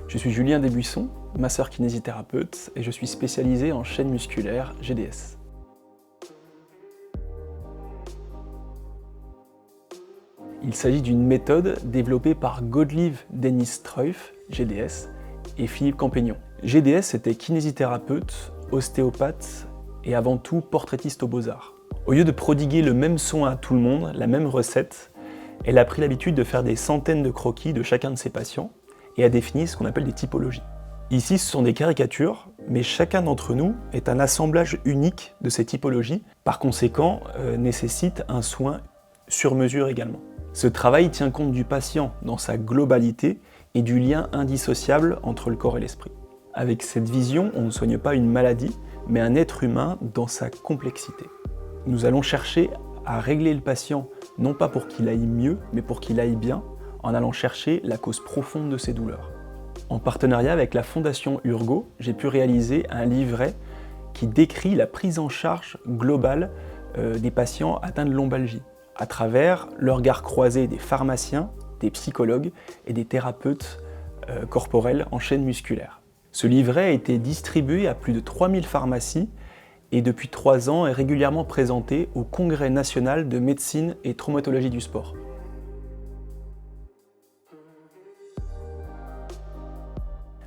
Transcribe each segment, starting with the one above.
Je suis Julien Desbuissons, masseur kinésithérapeute et je suis spécialisé en chaîne musculaire GDS. Il s'agit d'une méthode développée par Godlieve Dennis Struijff, GDS, et Philippe Campignon. GDS était kinésithérapeute, ostéopathe et avant tout portraitiste aux Beaux-Arts. Au lieu de prodiguer le même soin à tout le monde, la même recette, elle a pris l'habitude de faire des centaines de croquis de chacun de ses patients et a défini ce qu'on appelle des typologies. Ici, ce sont des caricatures, mais chacun d'entre nous est un assemblage unique de ces typologies, par conséquent, nécessite un soin sur mesure également. Ce travail tient compte du patient dans sa globalité et du lien indissociable entre le corps et l'esprit. Avec cette vision, on ne soigne pas une maladie, mais un être humain dans sa complexité. Nous allons chercher à régler le patient, non pas pour qu'il aille mieux, mais pour qu'il aille bien, en allant chercher la cause profonde de ses douleurs. En partenariat avec la Fondation Urgo, j'ai pu réaliser un livret qui décrit la prise en charge globale des patients atteints de lombalgie, à travers le regard croisé des pharmaciens, des psychologues et des thérapeutes corporels en chaîne musculaire. Ce livret a été distribué à plus de 3000 pharmacies et depuis 3 ans est régulièrement présenté au Congrès national de médecine et traumatologie du sport.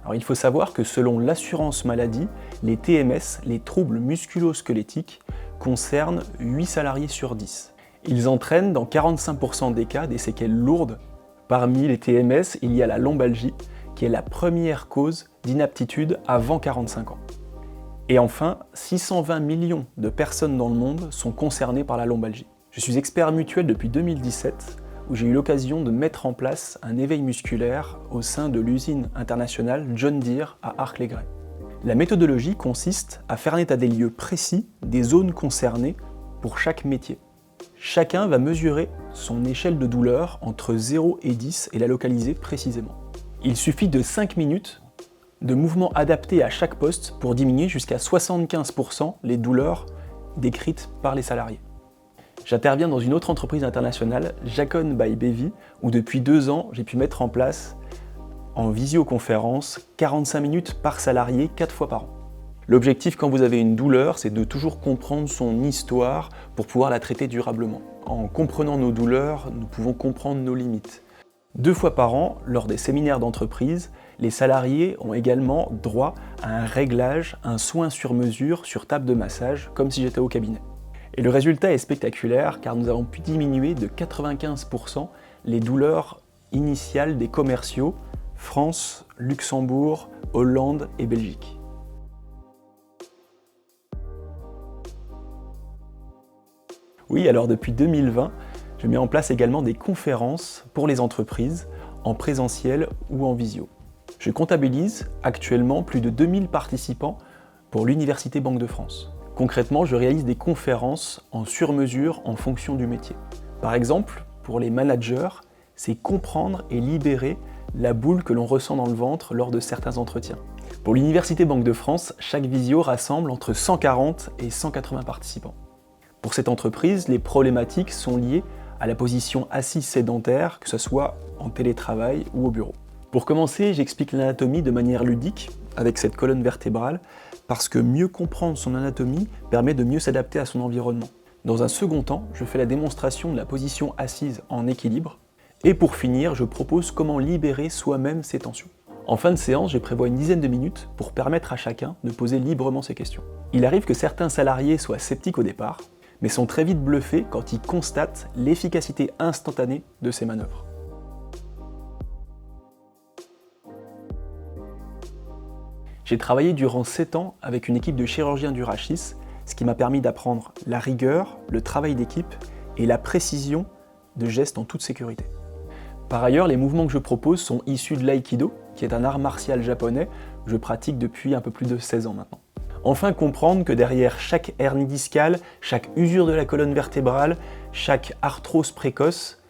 Alors, il faut savoir que selon l'assurance maladie, les TMS, les troubles musculo-squelettiques, concernent 8 salariés sur 10. Ils entraînent dans 45% des cas des séquelles lourdes. Parmi les TMS, il y a la lombalgie, qui est la première cause d'inaptitude avant 45 ans. Et enfin, 620 millions de personnes dans le monde sont concernées par la lombalgie. Je suis expert mutuel depuis 2017, où j'ai eu l'occasion de mettre en place un éveil musculaire au sein de l'usine internationale John Deere à Arc-les-Gray. La méthodologie consiste à faire un état des lieux précis des zones concernées pour chaque métier. Chacun va mesurer son échelle de douleur entre 0 et 10 et la localiser précisément. Il suffit de 5 minutes de mouvements adaptés à chaque poste pour diminuer jusqu'à 75% les douleurs décrites par les salariés. J'interviens dans une autre entreprise internationale, Jacon by Bevy, où depuis 2 ans, j'ai pu mettre en place en visioconférence 45 minutes par salarié 4 fois par an. L'objectif quand vous avez une douleur, c'est de toujours comprendre son histoire pour pouvoir la traiter durablement. En comprenant nos douleurs, nous pouvons comprendre nos limites. 2 fois par an, lors des séminaires d'entreprise, les salariés ont également droit à un réglage, un soin sur mesure sur table de massage, comme si j'étais au cabinet. Et le résultat est spectaculaire car nous avons pu diminuer de 95% les douleurs initiales des commerciaux France, Luxembourg, Hollande et Belgique. Oui, alors depuis 2020, je mets en place également des conférences pour les entreprises, en présentiel ou en visio. Je comptabilise actuellement plus de 2000 participants pour l'Université Banque de France. Concrètement, je réalise des conférences en sur-mesure en fonction du métier. Par exemple, pour les managers, c'est comprendre et libérer la boule que l'on ressent dans le ventre lors de certains entretiens. Pour l'Université Banque de France, chaque visio rassemble entre 140 et 180 participants. Pour cette entreprise, les problématiques sont liées à la position assise sédentaire, que ce soit en télétravail ou au bureau. Pour commencer, j'explique l'anatomie de manière ludique, avec cette colonne vertébrale, parce que mieux comprendre son anatomie permet de mieux s'adapter à son environnement. Dans un second temps, je fais la démonstration de la position assise en équilibre, et pour finir, je propose comment libérer soi-même ses tensions. En fin de séance, je prévois une dizaine de minutes pour permettre à chacun de poser librement ses questions. Il arrive que certains salariés soient sceptiques au départ, mais sont très vite bluffés quand ils constatent l'efficacité instantanée de ces manœuvres. J'ai travaillé durant 7 ans avec une équipe de chirurgiens du rachis, ce qui m'a permis d'apprendre la rigueur, le travail d'équipe et la précision de gestes en toute sécurité. Par ailleurs, les mouvements que je propose sont issus de l'aïkido, qui est un art martial japonais que je pratique depuis un peu plus de 16 ans maintenant. Enfin, comprendre que derrière chaque hernie discale, chaque usure de la colonne vertébrale, chaque arthrose précoce,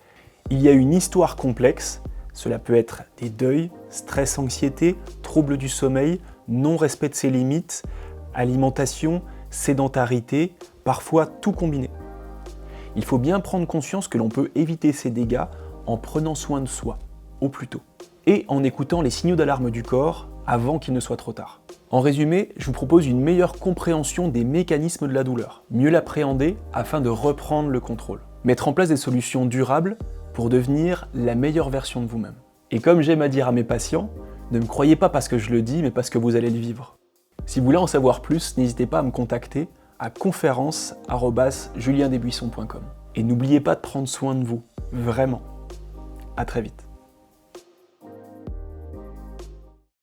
il y a une histoire complexe. Cela peut être des deuils, stress, anxiété, troubles du sommeil, non-respect de ses limites, alimentation, sédentarité, parfois tout combiné. Il faut bien prendre conscience que l'on peut éviter ces dégâts en prenant soin de soi, au plus tôt. et en écoutant les signaux d'alarme du corps avant qu'il ne soit trop tard. En résumé, je vous propose une meilleure compréhension des mécanismes de la douleur, mieux l'appréhender afin de reprendre le contrôle. Mettre en place des solutions durables pour devenir la meilleure version de vous-même. Et comme j'aime à dire à mes patients, ne me croyez pas parce que je le dis, mais parce que vous allez le vivre. Si vous voulez en savoir plus, n'hésitez pas à me contacter à conférence@juliendesbuissons.com. Et n'oubliez pas de prendre soin de vous, vraiment. À très vite.